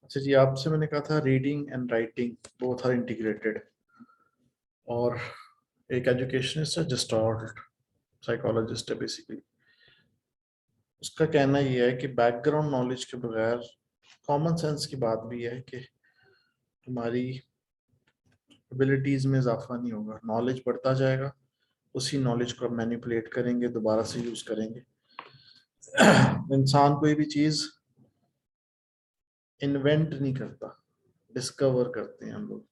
अच्छा जी, आपसे मैंने कहा था reading and writing both are integrated, और एक एजुकेशनिस्ट है जस्टॉल्ट, साइकोलॉजिस्ट है बेसिकली। उसका कहना ये है कि बैकग्राउंड नॉलेज के बगैर कॉमन सेंस की बात भी है कि तुम्हारी एबिलिटीज में इजाफा नहीं होगा। नॉलेज बढ़ता जाएगा, उसी नॉलेज को मैनिपुलेट करेंगे, दोबारा से यूज करेंगे। इंसान कोई भी चीज इन्वेंट नहीं करता, डिस्कवर करते हैं हम लोग।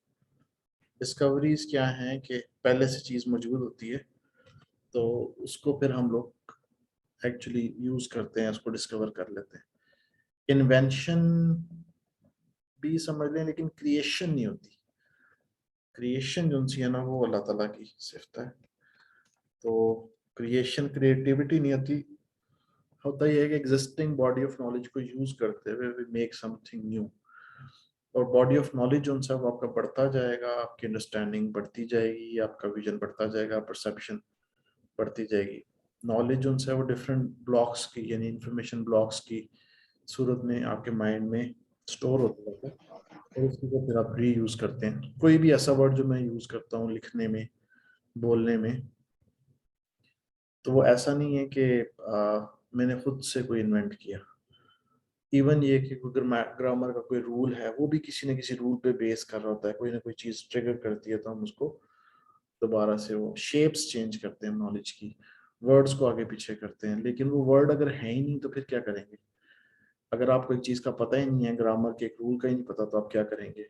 डिस्कवरीज क्या हैं कि पहले से चीज मौजूद होती है, तो उसको फिर हम लोग एक्चुअली यूज करते हैं, उसको डिस्कवर कर लेते हैं। इन्वेंशन भी समझ लें, लेकिन क्रिएशन नहीं होती। क्रिएशन जो सी है ना, वो अल्लाह ताला की सिफत है। तो क्रिएशन क्रिएटिविटी नहीं होती। होता ही है कि एग्जिस्टिंग बॉडी ऑफ नॉलेज को यूज करते हुए वी मेक समथिंग न्यू। और बॉडी ऑफ नॉलेज जो सा वो आपका बढ़ता जाएगा, आपकी अंडरस्टैंडिंग बढ़ती जाएगी, आपका विजन बढ़ता जाएगा, परसेप्शन बढ़ती जाएगी। नॉलेज जो है वो डिफरेंट ब्लॉक्स की, यानी इंफॉर्मेशन ब्लॉक्स की सूरत में आपके माइंड में स्टोर होता रहता है, और उसकी को फिर आप री यूज करते हैं। कोई भी ऐसा वर्ड जो मैं यूज करता हूँ लिखने में, बोलने में, तो वो ऐसा नहीं है कि मैंने खुद से कोई इन्वेंट किया। इवन ये कि ग्रामर का कोई रूल है, वो भी किसी न किसी रूल पे बेस कर रहा होता है। कोई ना कोई चीज ट्रिगर करती है तो हम उसको दोबारा से, वो शेप्स चेंज करते हैं नॉलेज की, वर्ड्स को आगे पीछे करते हैं। लेकिन वो वर्ड अगर है ही नहीं तो फिर क्या करेंगे? अगर आपको एक चीज का पता ही नहीं है, ग्रामर के एक रूल का ही नहीं पता, तो आप क्या करेंगे?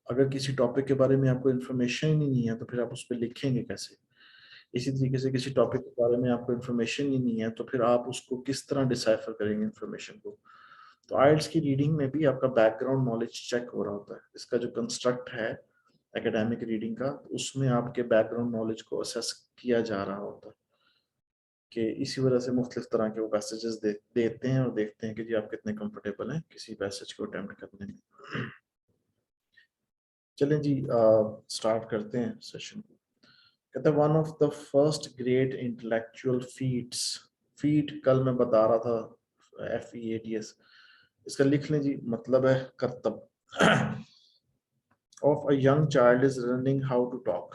अगर किसी टॉपिक के बारे में आपको इन्फॉर्मेशन ही नहीं है तो फिर आप उस पर लिखेंगे कैसे? इसी तरीके से किसी टॉपिक के बारे में आपको इन्फॉर्मेशन ही नहीं है तो फिर आप उसको किस तरह डिसाइफर करेंगे इन्फॉर्मेशन को? तो आइल्स की रीडिंग में भी आपका बैकग्राउंड नॉलेज चेक हो रहा होता है। इसका जो कंस्ट्रक्ट है एकेडमिक रीडिंग का, उसमें आपके बैकग्राउंड नॉलेज को असेस किया जा रहा होता है कि इसी वजह से मुख्तलिफ तरह के वो पैसेजेस देते हैं और देखते हैं कि जी आप कितने कंफर्टेबल हैं किसी पैसेज को अटेम्प्ट करने में। चलें जी, स्टार्ट करते हैं सेशन को। कहते हैं one of the first great intellectual feats, feat कल मैं बता रहा था, FEATS, इसका लिख लें जी, मतलब है करतब। of a young child is learning how to talk,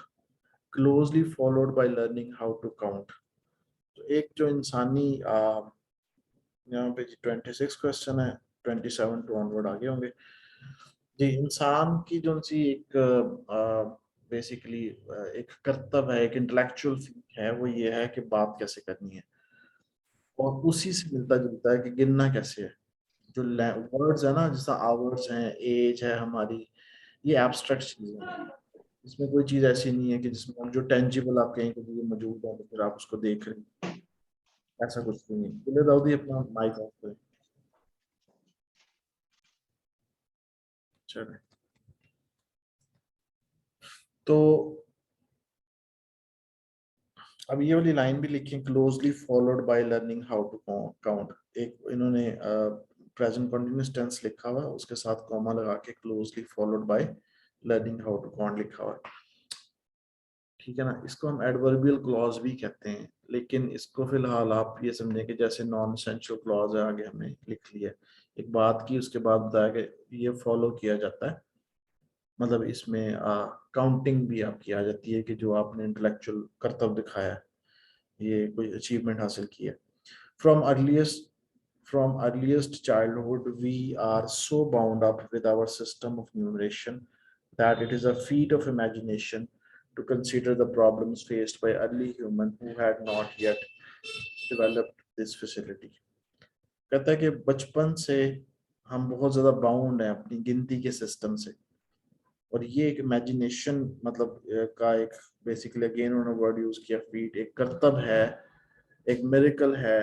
closely followed by learning how to count। तो एक जो इंसानी यहाँ पे 26 क्वेश्चन है, 27 टू ऑनवर्ड आगे होंगे जी। इंसान की जो सी एक बेसिकली एक कर्तव्य है, एक इंटेलेक्चुअल फीट है, वो ये है कि बात कैसे करनी है। और उसी से मिलता जुलता है कि गिनना कैसे है। जो वर्ड्स है ना, जैसा आवर्स हैं, एज है हमारी, ये एब्स्ट्रैक्ट चीजें हैं। इसमें कोई चीज ऐसी नहीं है कि जिसमें हम जो टेंजिबल आप कहें कि ये मौजूद है तो फिर आप उसको देख रहे हैं। ऐसा कुछ भी नहीं। बोले दाऊदी अपना माइक ऑफ करें। चले, तो अब ये वाली लाइन भी लिखी, closely followed by learning how to count. एक इन्होंने प्रेजेंट कंटिन्यूअस टेंस लिखा हुआ, उसके साथ कॉमा लगा के closely followed by learning how to count लिखा हुआ। ठीक है ना, इसको हम एडवर्बियल क्लॉज भी कहते हैं, लेकिन इसको फिलहाल आप ये समझें कि जैसे नॉन एसेंशियल क्लॉज है, आगे हमने लिख लिया, एक बात की उसके बाद बताया कि ये फॉलो किया जाता है। मतलब इसमें काउंटिंग भी आपकी आ जाती है कि जो आपने इंटेलेक्चुअल कर्तव्य दिखाया है, ये कोई अचीवमेंट हासिल की है। From earliest childhood we are so bound up with our system of numeration that it is a feat of imagination to consider the problems faced by early human who had not yet developed this facility। कहता है कि बचपन से हम बहुत ज्यादा bound हैं अपनी गिनती के सिस्टम से, और ये एक इमेजिनेशन मतलब का एक बेसिकली अगेन उन्होंने वर्ड यूज किया, फीट, एक कर्तव्य है, एक मिरेकल है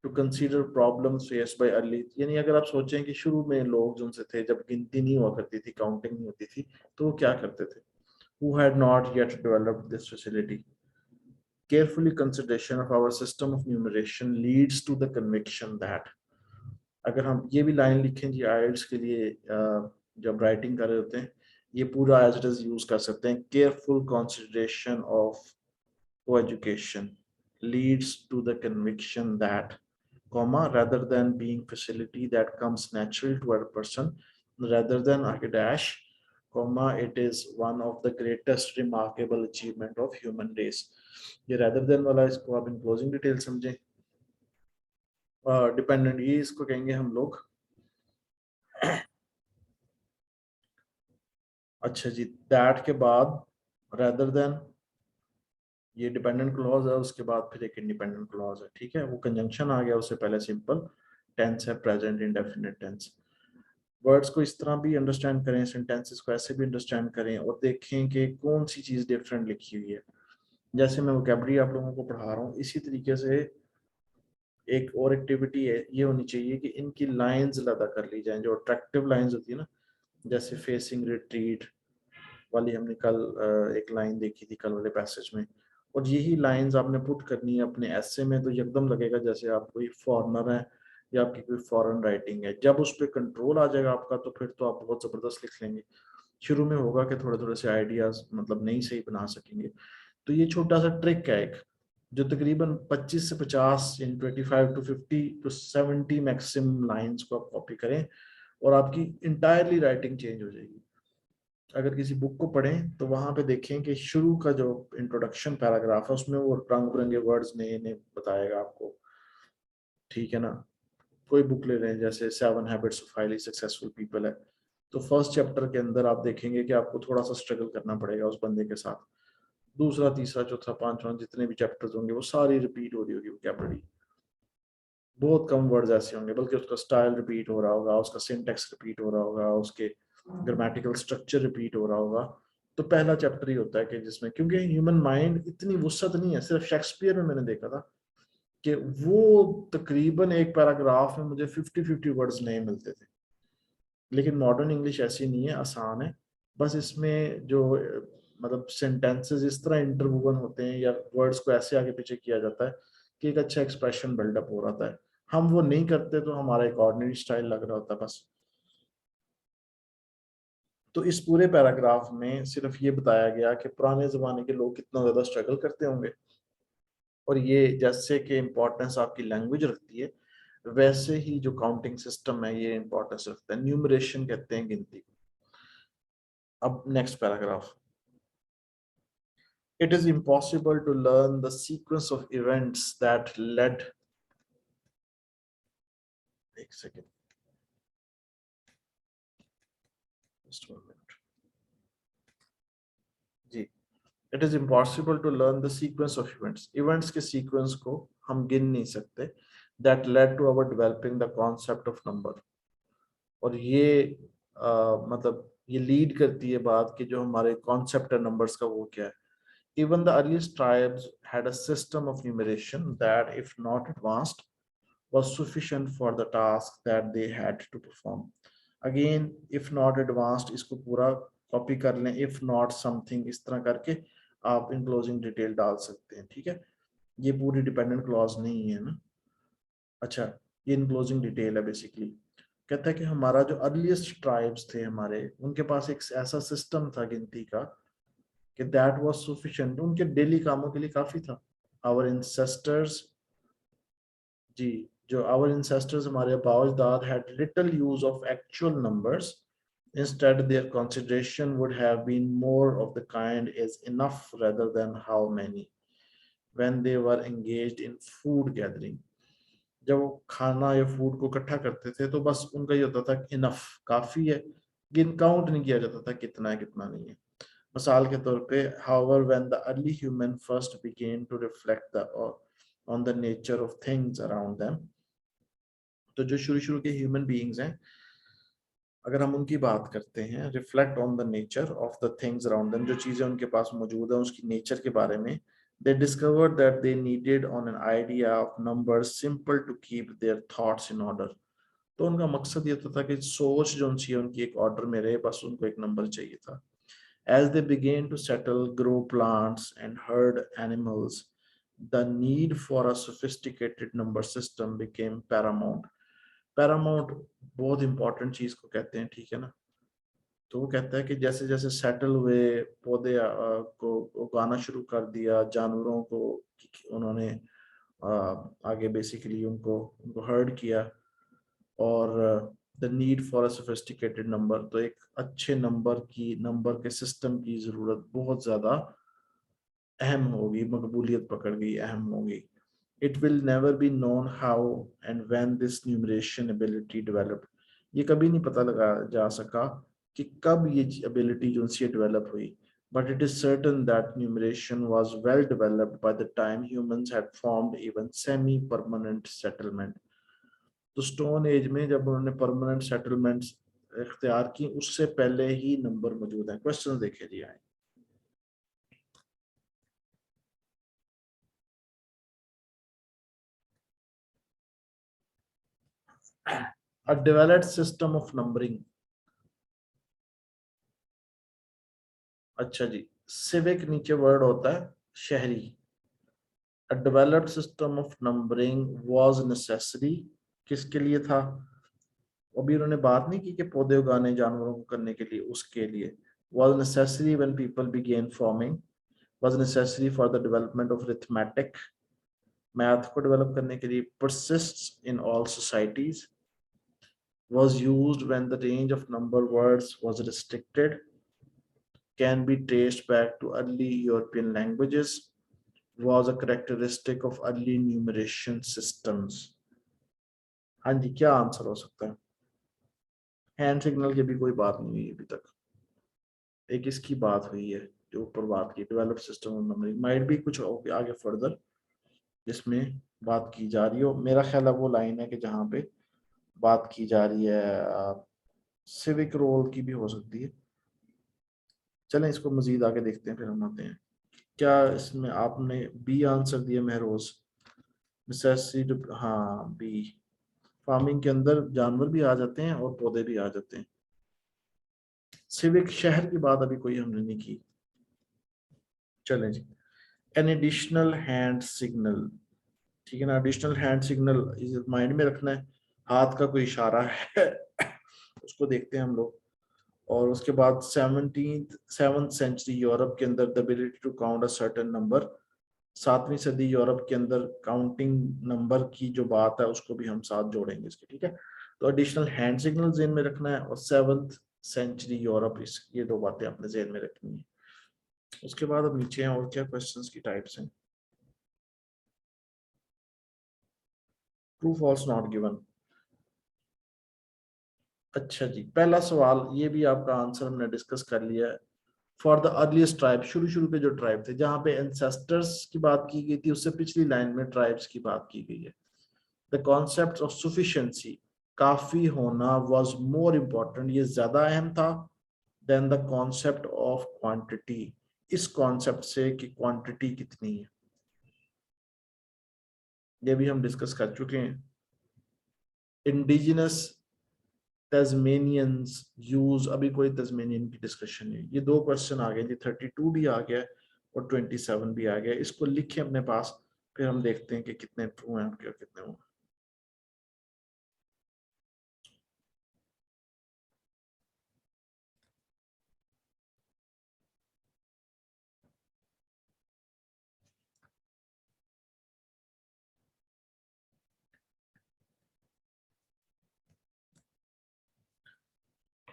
to consider problems faced by early. यानी अगर आप सोचें कि शुरू में लोग जो उनसे थे, जब गिनती नहीं हुआ करती थी, काउंटिंग नहीं होती थी, तो वो क्या करते थे? Who had not yet developed this facility, carefully consideration of our system of numeration leads to the conviction that। अगर हम ये भी लाइन लिखें जी आइल्स के लिए, जब राइटिंग कर रहे होते हैं, ये पूरा एज इट इज यूज कर सकते हैं। केयरफुल कंसिडरेशन ऑफ को education leads to the conviction that. comma, rather than being facility that comes natural to a person, rather than a dash, comma, it is one of the greatest remarkable achievement of human race. ये rather than वाला इसको आप in closing detail समझें, dependent ये इसको कहेंगे हम लोग। अच्छा जी, दैट के बाद rather than ये डिपेंडेंट क्लॉज है, उसके बाद फिर एक इंडिपेंडेंट क्लॉज है, ठीक है, वो कंजंक्शन आ गया, उससे पहले सिंपल टेंस है, प्रेजेंट इंडेफिनिट टेंस। वर्ड्स को इस तरह भी अंडरस्टैंड करें, सेंटेंसेस को ऐसे भी अंडरस्टैंड करें और देखें कि कौन सी चीज़ डिफरेंट लिखी हुई है। जैसे मैं वोकैबुलरी आप लोगों को पढ़ा रहा हूँ, इसी तरीके से एक और एक्टिविटी है, ये होनी चाहिए कि इनकी लाइंस अदा कर ली जाएं, जो अट्रैक्टिव लाइंस होती है ना, जैसे फेसिंग रिट्रीट वाली हमने कल एक लाइन देखी थी कल वाले पैसेज में, और यही लाइंस आपने पुट करनी है अपने ऐसे में, तो एकदम लगेगा जैसे आप कोई फॉरेनर है या आपकी कोई फॉरेन राइटिंग है। जब उस पर कंट्रोल आ जाएगा आपका, तो फिर तो आप बहुत ज़बरदस्त लिख लेंगे। शुरू में होगा कि थोड़े थोड़े से आइडियाज मतलब नहीं सही बना सकेंगे, तो ये छोटा सा ट्रिक है एक, जो तकरीबन 25 से 50 इन 25 टू 50 टू 70 मैक्सिमम लाइंस को आप कॉपी करें और आपकी इंटायरली राइटिंग चेंज हो जाएगी। अगर किसी बुक को पढ़ें तो वहां पे देखें कि शुरू का जो इंट्रोडक्शन पैराग्राफ है उसमें वो रंग बिरंगे वर्ड्स नए नए बताएगा आपको, ठीक है ना। कोई बुक ले लें जैसे 7 habits of highly successful people है, तो फर्स्ट चैप्टर के अंदर आप देखेंगे कि आपको थोड़ा सा स्ट्रगल करना पड़ेगा उस बंदे के साथ। दूसरा तीसरा चौथा पांचवा जितने भी चैप्टर्स होंगे वो सारी रिपीट हो रही होगी वोकैबुलरी, बहुत कम वर्ड्स ऐसे होंगे, बल्कि उसका स्टाइल रिपीट हो रहा होगा, उसका सिंटेक्स रिपीट हो रहा होगा, उसके ग्रामेटिकल स्ट्रक्चर रिपीट हो रहा होगा। तो पहला चैप्टर ही होता है कि जिसमें, क्योंकि ह्यूमन माइंड इतनी वुसअत नहीं है, सिर्फ शेक्सपियर में मैंने देखा था कि वो तकरीबन एक पैराग्राफ में मुझे 50-50 वर्ड्स नए मिलते थे। लेकिन मॉडर्न इंग्लिश ऐसी नहीं है, आसान है। बस इसमें जो मतलब सेंटेंसेस इस तरह इंटरवूवन होते हैं या वर्ड्स को ऐसे आगे पीछे किया जाता है कि एक अच्छा एक्सप्रेशन बिल्डअप हो रहा है। हम वो नहीं करते तो हमारा एक ऑर्डिनरी स्टाइल लग रहा होता है बस। तो इस पूरे पैराग्राफ में सिर्फ ये बताया गया कि पुराने जमाने के लोग कितना ज्यादा स्ट्रगल करते होंगे, और ये जैसे कि इम्पोर्टेंस आपकी लैंग्वेज रखती है, वैसे ही जो काउंटिंग सिस्टम है ये इम्पोर्टेंस रखता है, न्यूमरेशन कहते हैं गिनती को। अब next paragraph, it is impossible to learn the sequence of events that led, एक सेकेंड, just 1 minute जी, it is impossible to learn the sequence of events के sequence को हम गिन नहीं सकते, that led to our developing the concept of number, और ये मतलब ये लीड करती है बात कि जो हमारे कॉन्सेप्ट है नंबर्स का वो क्या है। Even the earliest tribes had a system of numeration that, if not advanced, was sufficient for the task that they had to perform. Again, if not advanced, इसको पूरा कॉपी कर लें, if not something, इस तरह करके आप enclosing detail डाल सकते हैं, ठीक है। ये पूरी डिपेंडेंट क्लॉज नहीं है ना। अच्छा, ये इनक्लोजिंग डिटेल है बेसिकली। कहता है कि हमारा जो अर्लीस्ट ट्राइब्स थे हमारे, उनके पास एक ऐसा सिस्टम था गिनती का कि दैट वाज सफिशिएंट, उनके डेली कामों के लिए काफी था। आवर इंसेस्टर्स जी, जो आवर इंसेस्टर्स हमारे बावजदाद had little use of actual numbers, instead their consideration would have been more of the kind is enough rather than how many, when they were engaged in food gathering। जब वो खाना या food को इकट्ठा करते थे तो बस उनका ये होता था इनफ, काफी है, गिन काउंट नहीं किया जाता था कितना है कितना नहीं है। मिसाल के तौर पे, however when the early human first began to reflect on the nature of things around them, तो जो शुरू शुरू के ह्यूमन बीइंग्स हैं, अगर हम उनकी बात करते हैं, reflect on the nature of the things around them, जो चीजें उनके पास मौजूद है उसकी नेचर के बारे में, they discovered that they needed on an idea of numbers simple to keep their thoughts in order। तो उनका मकसद ये था कि सोच जो उनकी उनकी एक ऑर्डर में रहे, बस उनको एक नंबर चाहिए था। As they began to settle, grow plants and herd animals, the need for a sophisticated number system became paramount। Paramount बहुत इंपॉर्टेंट चीज को कहते हैं, ठीक है ना। तो वो कहता है कि जैसे जैसे सेटल हुए, पौधे को उगाना शुरू कर दिया, जानवरों को उन्होंने आगे बेसिकली उनको उनको हर्ड किया। और the need for a sophisticated number, तो एक अच्छे नंबर के सिस्टम की ज़रूरत बहुत ज़्यादा अहम होगी, मकबूलियत पकड़ गई, अहम होगी। It will never be known how and when this numeration ability developed. ये कभी नहीं पता लगा जा सका कि कब ये ability जो सी develop हुई। But it is certain that numeration was well developed by the time humans had formed even semi-permanent settlement. तो स्टोन एज में जब उन्होंने परमानेंट सेटलमेंट्स इख्तियार की, उससे पहले ही नंबर मौजूद है। क्वेश्चन देखे जी आए। A developed system of numbering। अच्छा जी, सिविक नीचे वर्ड होता है शहरी। A developed system of numbering was necessary, किसके लिए था? अभी उन्होंने बात नहीं की कि पौधे उगाने जानवरों को करने के लिए, उसके लिए। Was necessary when people began farming, was necessary for the development of arithmetic, math को डेवलप करने के लिए। Persists in all societies, was used when the range of number words was restricted, can be traced back to early European languages, was a characteristic of early numeration systems। हाँ जी, क्या answer हो सकता है? Hand signal की भी कोई बात नहीं हुई अभी तक, एक इसकी बात हुई है जो ऊपर बात की, develop system of numbering. Might भी कुछ आगे फर्दर जिसमें बात की जा रही हो। मेरा ख्याल है वो लाइन है कि जहाँ पे बात की जा रही है सिविक रोल की भी हो सकती है। चलें इसको मजीद आगे देखते हैं, फिर हम आते हैं। क्या इसमें आपने बी आंसर दिया महरोज? नेसेसिटी, हाँ बी। फार्मिंग के अंदर जानवर भी आ जाते हैं और पौधे भी आ जाते हैं। सिविक शहर की बात अभी कोई हमने नहीं की। चलें जी, एन एडिशनल हैंड सिग्नल, ठीक है ना। एडिशनल हैंड सिग्नल माइंड में रखना है, हाथ का कोई इशारा है उसको देखते हैं हम लोग। और उसके बाद 7th सेंचुरी यूरोप के अंदर the ability to count a certain number, 7वीं सदी यूरोप के अंदर काउंटिंग नंबर की जो बात है उसको भी हम साथ जोड़ेंगे इसके, ठीक है। तो एडिशनल हैंड सिग्नल जेन में रखना है, और 7th सेंचुरी यूरोप, इस ये दो बातें आपने जेन में रखनी है। उसके बाद अब नीचे हैं और क्या क्वेश्चंस की टाइप्स हैं। True false not given. अच्छा जी, पहला सवाल ये भी आपका आंसर हमने डिस्कस कर लिया है। फॉर द अर्लीस्ट ट्राइब, शुरू शुरू के जो ट्राइब थे जहां पे एंसेस्टर्स की बात की गई थी, उससे पिछली लाइन में ट्राइब्स की बात की गई है। द कॉन्सेप्ट ऑफ सुफिशियंसी, काफी होना, वाज मोर इम्पोर्टेंट, ये ज्यादा अहम था than the concept of quantity, इस कॉन्सेप्ट से कि क्वांटिटी कितनी है, ये भी हम डिस्कस कर चुके हैं। इंडिजिनस तस्मेनियंस यूज, अभी कोई तस्मेनियन की डिस्कशन नहीं। ये दो क्वेश्चन आ गए जी, 32 भी आ गया और 27 भी आ गया। इसको लिखे अपने पास, फिर हम देखते हैं कि कितने ट्रू हैं और क्या कितने हुए।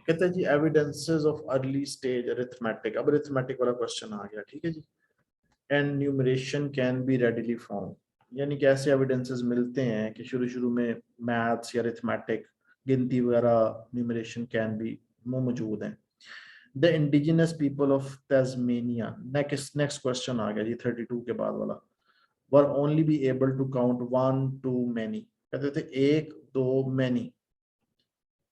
कहते हैं जी evidences of early stage arithmetic, अब अरिथमेटिक वाला क्वेश्चन आ गया, ठीक है जी। And numeration can be readily found, यानी कि ऐसे एविडेंसेस मिलते हैं कि शुरू शुरू में मैथ्स या अरिथमेटिक, गिनती वगैरह, न्यूमरेशन कैन बी, वो मौजूद हैं। The indigenous people of Tasmania, next question आ गया जी 32 के बाद वाला। Were only be able to count one two many, कहते थे एक दो मैनी,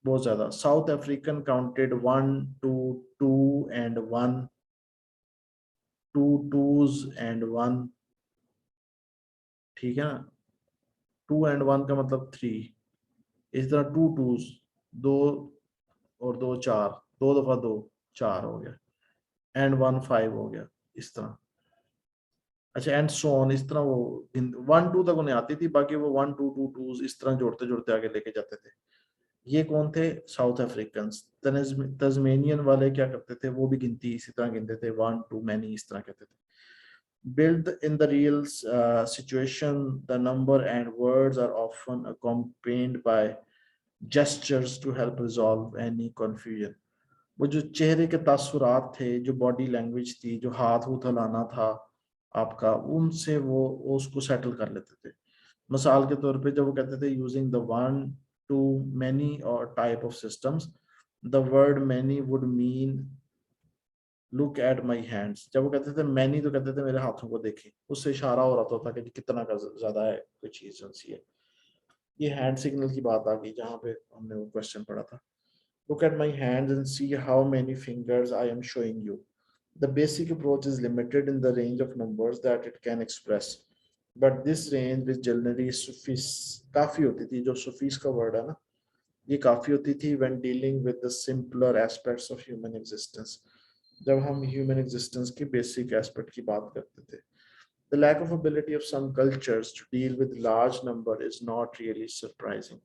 बहुत ज्यादा। South African counted one two two and one, two twos and one, ठीक है ना। टू एंड वन का मतलब थ्री, इस तरह टू टूज, दो और दो चार, दो दफा दो चार हो गया, एंड वन फाइव हो गया, इस तरह। अच्छा, एंड सो ऑन, इस तरह वो वन टू तक उन्हें आती थी, बाकी वो वन टू टू टूज इस तरह जोड़ते जोड़ते आगे लेके जाते थे। ये कौन थे? South African. तस्मेनियन वाले क्या करते थे, वो भी गिनती इसी तरह गिनते थे, वन टू मैनी इस तरह कहते थे। Built in the real situation, the number and words are often accompanied by gestures to help resolve any confusion. वो जो चेहरे के तासुरात थे, जो बॉडी लैंग्वेज थी, जो हाथ हूथ हिलाना था आपका, उनसे वो उसको सेटल कर लेते थे. मिसाल के तौर पे जब वो कहते थे using the one two many और type of systems, the word many would mean look at my hands. जब वो कहते थे मैनी तो कहते थे मेरे हाथों को देखें, उससे इशारा हो रहा था कि कितना का ज्यादा है कोई चीज सी है. ये हैंड सिग्नल की बात आ गई जहाँ पे हमने वो क्वेश्चन पढ़ा था. Look at my hands and see how many fingers I am showing you. The basic approach is limited in the range of numbers that it can express. But this range which generally suffice काफी होती थी, जो suffice का word है ना, ये काफी होती थी when dealing with the simpler aspects of human existence. जब हम human existence की basic aspect की बात करते थे. The lack of ability of some cultures to deal with large number is not really surprising.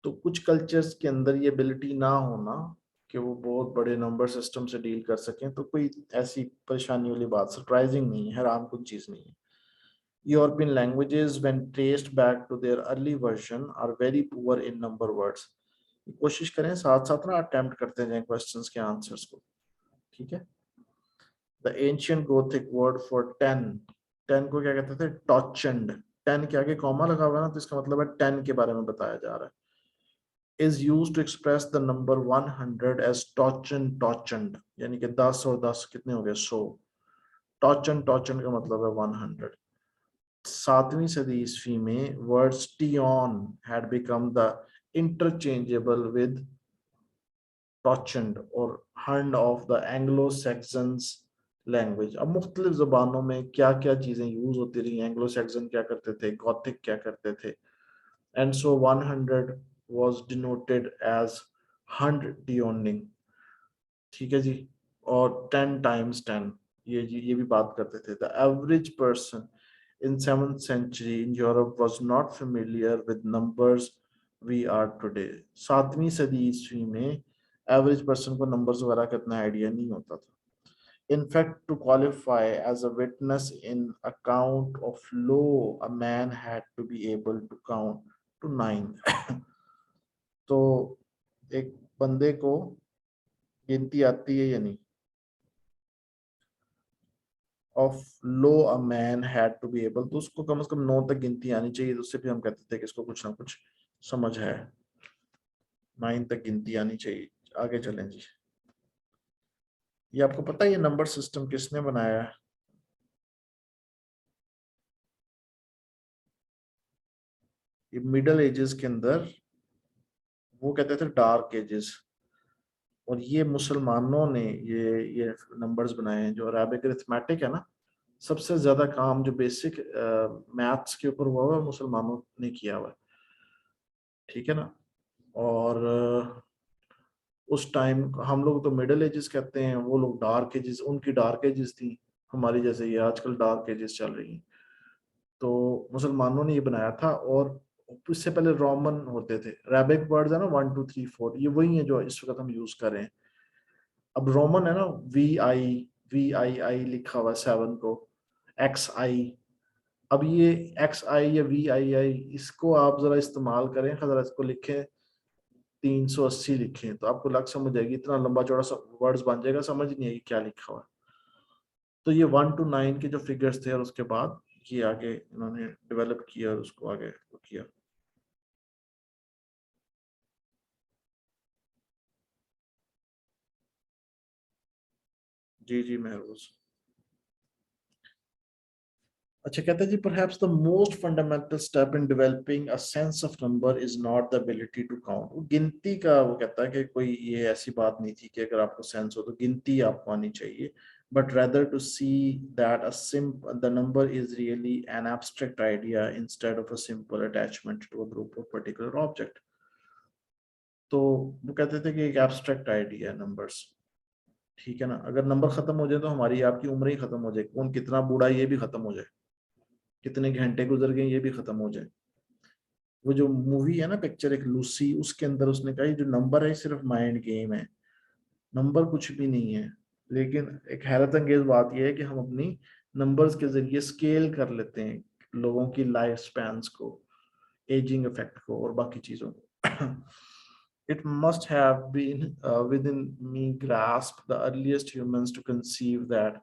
तो कुछ कल्चर्स के अंदर ये एबिलिटी ना होना कि वो बहुत बड़े नंबर सिस्टम से डील कर सकें, तो कोई ऐसी परेशानी वाली बात सरप्राइजिंग नहीं है, हैरान कुन चीज नहीं है. European languages when traced back to their early version are very poor in number words. कोशिश करें साथ साथ ना अटेम्प्ट करते जाएं क्वेश्चंस के आंसर्स को, ठीक है. The ancient Gothic word for 10, 10 को क्या कहते थे? टॉचेंड. 10 के आगे कॉमा लगा हुआ है ना, तो इसका मतलब है 10 के बारे में बताया जा रहा है. is used to express the number 100 as tochen, यानी कि 10 और 10 कितने हो गए? 100. टॉचन का मतलब है 100. 7वीं सदी ईस्वी में words teon had become the interchangeable with tochund और hund of the Anglo Saxons language. अब मुख्तलिफ जबानों में क्या क्या चीजें यूज होती रही. एंग्लो सैक्सन क्या करते थे, गॉथिक क्या करते थे, and so 100 was denoted as 100 tioning. ठीक है जी. और 10 times 10 ये भी बात करते थे. The average person in 7th century in Europe was not familiar with numbers we are today. 7वीं सदी ईस्वी में एवरेज पर्सन को नंबर्स वगैरह का इतना आइडिया नहीं होता था. In fact, to qualify as a witness in a count of law, a man had to be able to count to 9. तो एक बंदे को गिनती आती है या नहीं? Of law, a man had to be able, तो उसको कम से कम 9 तक गिनती आनी चाहिए. तो उससे भी हम कहते थे कि इसको कुछ ना कुछ समझ है. 9 तक गिनती आनी चाहिए. आगे चलें जी. ये आपको पता है ये नंबर सिस्टम किसने बनाया है? ये मिडल एजेस के अंदर वो कहते थे डार्क एजेस, और ये मुसलमानों ने ये नंबर्स बनाए हैं. जो अरेबिक अरिथमेटिक है ना, सबसे ज्यादा काम जो बेसिक मैथ्स के ऊपर हुआ है मुसलमानों ने किया हुआ है, ठीक है ना. और उस टाइम हम लोग तो मिडिल एजेस कहते हैं, वो लोग डार्क एजेस, उनकी डार्क एजेस थी, हमारी जैसे ये आजकल डार्क एजेस चल रही हैं. तो मुसलमानों ने ये बनाया था. और इससे पहले रोमन होते थे. अरेबिक वर्ड्स है ना 1 2 3 4, ये वही है जो इस वक्त हम यूज कर रहे हैं. अब रोमन है ना, वी आई लिखा हुआ 7 को, XI. अब ये XI या VII, इसको आप जरा इस्तेमाल करें, जरा इसको लिखें 380 लिखें तो आपको लग समझ जाएगी. इतना लंबा चौड़ा वर्ड्स बन जाएगा, समझ नहीं आएगी क्या लिखा हुआ है. तो ये 1 to 9 के जो फिगर्स थे, और उसके बाद ये आगे इन्होंने डेवलप किया और उसको आगे किया. जी जी महरोज. अच्छा, कहते हैं जी perhaps the most fundamental step in developing a sense of number is not the ability to count. वो गिनती का वो कहता है कि कोई ये ऐसी बात नहीं थी कि अगर आपको सेंस हो तो गिनती आपको आनी चाहिए, but rather to see that the number is really an abstract idea instead of a simple attachment to a group of particular object. तो वो कहते थे कि एक एब्स्ट्रैक्ट आइडिया है नंबर्स, ठीक है ना. अगर नंबर खत्म हो जाए तो हमारी आपकी उम्र ही खत्म हो जाए, कौन कितना बूढ़ा ये भी खत्म हो जाए, कितने घंटे गुजर गए ये भी खत्म हो जाए. वो जो मूवी है ना, पिक्चर एक लूसी, उसके अंदर उसने कहा ये जो नंबर है सिर्फ माइंड गेम है, नंबर कुछ भी नहीं है. लेकिन एक हैरत अंगेज बात यह है कि हम अपनी नंबर्स के जरिए स्केल कर लेते हैं लोगों की लाइफ स्पैन्स को, एजिंग इफेक्ट को और बाकी चीजों को. It must have been within me grasp the earliest humans to conceive that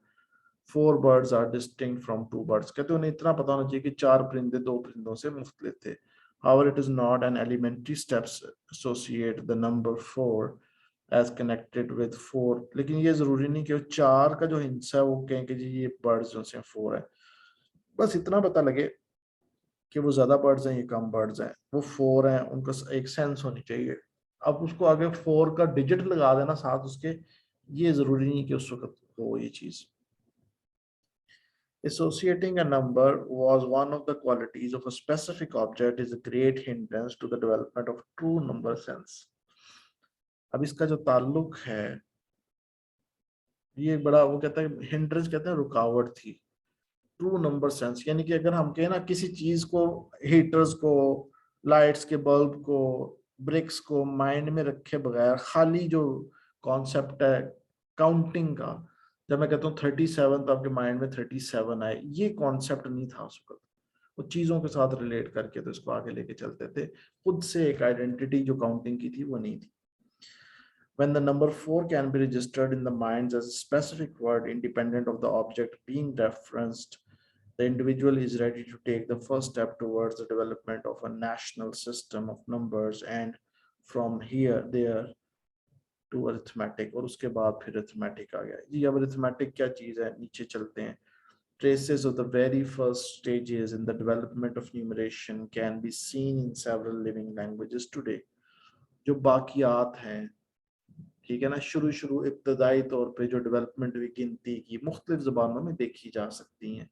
four birds are distinct from two birds. कहते उन्हें इतना पता होना चाहिए कि चार परिंदे दो परिंदों से मुख्तलिफ थे. However, it is not an elementary steps associate the number four as connected with four. लेकिन ये जरूरी नहीं कि वो चार का जो हिस्सा है वो कहें कि जी ये बर्ड्स जो से फोर है. बस इतना पता लगे कि वो ज्यादा बर्ड्स हैं, ये कम बर्ड्स हैं, वो फोर हैं, उनका एक सेंस होनी चाहिए. अब उसको आगे फोर का डिजिट लगा देना साथ उसके, ये जरूरी नहीं कि उस वक्त हो ये चीज. Associating a number was one of the qualities of a specific object is a great hindrance to the development of true number sense. अब इसका जो ताल्लुक है ये बड़ा, वो कहता है हिंड्रेंस, कहते हैं रुकावट थी ट्रू नंबर सेंस. यानी कि अगर हम कहें ना किसी चीज को, हीटर्स को, लाइट्स के बल्ब को, ब्रिक्स को माइंड में रखे बगैर खाली जो कॉन्सेप्ट है काउंटिंग का, जब मैं कहता हूँ 37 तो आपके माइंड में 37 आए, ये कॉन्सेप्ट नहीं था उस वक्त. वो चीजों के साथ रिलेट करके तो इसको आगे लेके चलते थे, खुद से एक आइडेंटिटी जो काउंटिंग की थी वो नहीं थी. When the number 4 can be registered in the minds as a specific word independent of the object being referenced, the individual is ready to take the first step towards the development of a national system of numbers, and from here there to arithmetic. और उसके बाद फिर arithmetic आ गया जी. अब arithmetic क्या चीज़ है, नीचे चलते हैं. Traces of the very first stages in the development of numeration can be seen in several living languages today. जो बाकियात हैं, ठीक है ना, शुरू इब्तदाई तौर पे जो डेवलपमेंट हुई गिनती की मुख्तलिफ ज़बानों में देखी जा सकती हैं.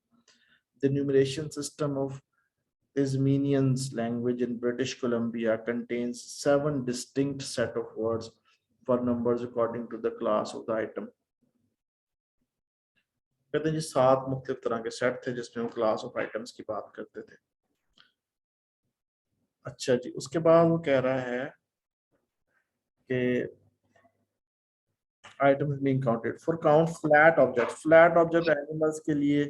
The numeration system of Tasmanian's language in British Columbia contains 7 distinct set of words for numbers according to the class of the item. कहते हैं जी 7 मुख्तलिफ तरह के सेट थे जिसमें वो क्लास ऑफ आइटम्स की बात करते थे. अच्छा जी, उसके बाद वो कह रहा है कि item is being counted for count flat object animals के लिए,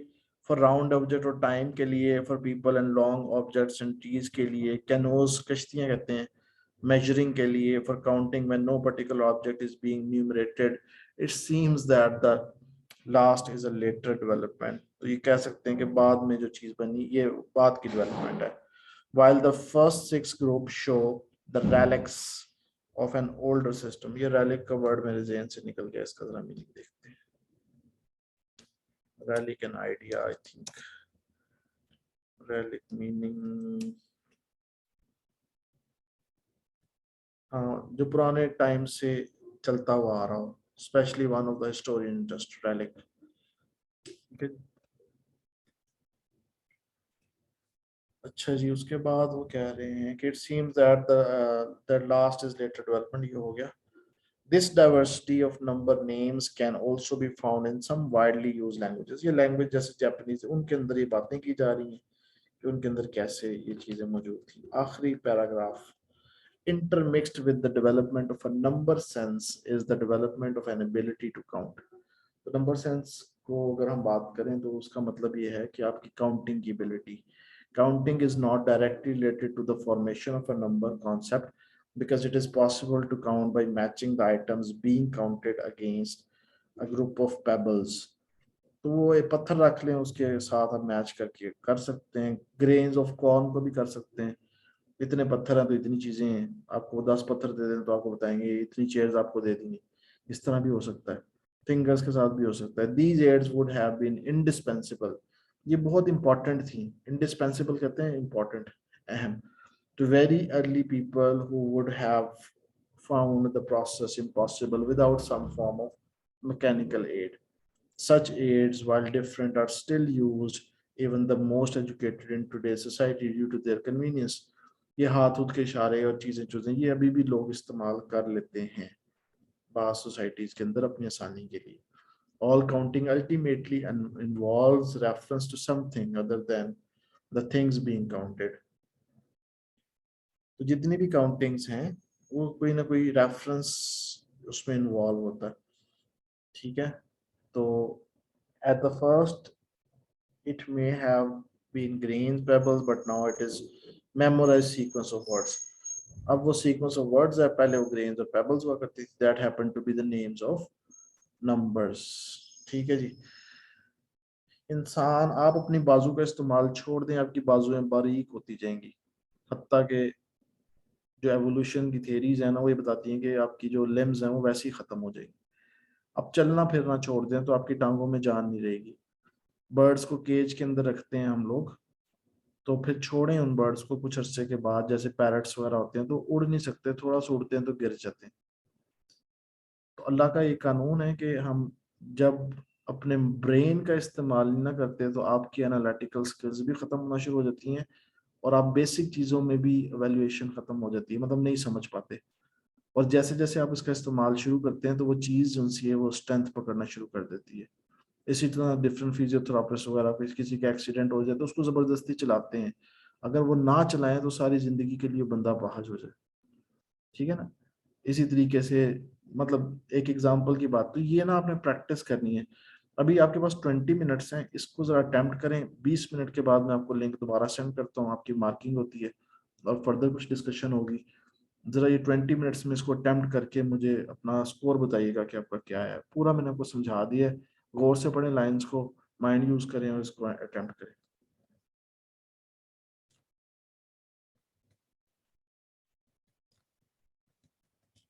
for round object और time के लिए, for people and long objects and trees के लिए, canoes कश्तियां कहते हैं, measuring के लिए, for counting when no particular object is being numerated. It seems that the last is a later development. तो ये कह सकते हैं कि बाद में जो चीज बनी ये बाद की development है. While the first 6 groups show the relics of an older system. ये relic का word मेरे ज़हन से निकल गया, इसका जरा मीनिंग देखते हैं. Relic an idea, I think. Relic meaning हाँ, जो पुराने टाइम से चलता हुआ आ रहा हो, especially one of the historian just relic. Okay. अच्छा जी, उसके बाद वो कह रहे हैं कि it seems that the last is later development. ये हो गया. This diversity of number names can also be found in some widely used languages. ये language जैसे जापानीज, उनके अंदर ये बातें की जा रही हैं कि उनके अंदर कैसे ये चीजें मौजूद थी. आखिरी paragraph. Intermixed with the development of a number sense is the development of an ability to count. तो number sense को अगर हम बात करें तो उसका मतलब ये है कि आपकी counting की ability. Counting is not directly related to the formation of a number concept, because it is possible to count by matching the items being counted against a group of pebbles. तो वो एक पत्थर रख लें, उसके साथ हम मैच करके कर सकते हैं. ग्रेन्स ऑफ कॉर्न को भी कर सकते हैं. इतने पत्थर हैं तो इतनी चीजें हैं, आपको 10 पत्थर दे दें तो आपको बताएंगे इतनी चेयर्स आपको दे देंगे. इस तरह भी हो सकता है, फिंगर्स के साथ भी हो सकता है. These aids would have been indispensable. ये बहुत इंपॉर्टेंट थी. इंडिस्पेंसिबल कहते हैं इंपॉर्टेंट, अहम. To very early people who would have found the process impossible without some form of mechanical aid. Such aids, while different, are still used even the most educated in today's society due to their convenience. ये हाथ उठ के इशारे और चीजें ये अभी भी लोग इस्तेमाल कर लेते हैं बास सोसाइटीज के अंदर अपनी आसानी के लिए. All counting ultimately involves reference to something other than the things being counted. तो जितनी भी काउंटिंग्स हैं वो कोई ना कोई रेफरेंस उसमें इन्वॉल्व होता है. ठीक है. तो at the first it may have been grains, pebbles, but now it is memorized sequence of words. अब वो sequence of words है, पहले वो grains और pebbles हुआ करती थी. That happened to be the names of numbers. ठीक है जी. इंसान, आप अपनी बाजू का इस्तेमाल छोड़ दें, आपकी बाजुएं बारीक होती जाएंगी. हत्ता के जो एवोल्यूशन की थियरीज है ना, वो ये बताती हैं कि आपकी जो लिम्स हैं वो वैसे ही खत्म हो जाएंगी. अब चलना फिरना छोड़ दें तो आपकी टांगों में जान नहीं रहेगी. बर्ड्स को केज के अंदर रखते हैं हम लोग, तो फिर छोड़ें उन बर्ड्स को कुछ अरसे के बाद, जैसे पैरट्स वगैरह होते हैं तो उड़ नहीं सकते, थोड़ा सा उड़ते हैं तो गिर जाते हैं. तो अल्लाह का ये कानून है कि हम जब अपने ब्रेन का इस्तेमाल ना करते तो आपकी एनालिटिकल स्किल्स भी खत्म होना शुरू हो जाती हैं, और आप बेसिक चीज़ों में भी वैल्यूएशन खत्म हो जाती है, मतलब नहीं समझ पाते. और जैसे जैसे आप इसका इस्तेमाल शुरू करते हैं तो वो चीज़ उनसी है वो स्ट्रेंथ पकड़ना शुरू कर देती है. इसी तरह डिफरेंट फिजियोथेरापिस्ट वगैरह को किसी का एक्सीडेंट हो जाए तो उसको ज़बरदस्ती चलाते हैं, अगर वो ना चलाएं तो सारी ज़िंदगी के लिए बंदा बाहर हो जाए. ठीक है ना. इसी तरीके से, मतलब एक एग्जांपल की बात, तो ये ना आपने प्रैक्टिस करनी है. अभी आपके पास 20 मिनट्स हैं, इसको ज़रा अटेम्प्ट करें. 20 मिनट के बाद मैं आपको लिंक दोबारा सेंड करता हूँ, आपकी मार्किंग होती है और फर्दर कुछ डिस्कशन होगी. ज़रा ये 20 मिनट्स में इसको अटेम्प्ट करके मुझे अपना स्कोर बताइएगा कि आपका क्या है. पूरा मैंने आपको समझा दिया है, गौर से पढ़ें लाइंस को, माइंड यूज़ करें और इसको अटेम्प्ट करें.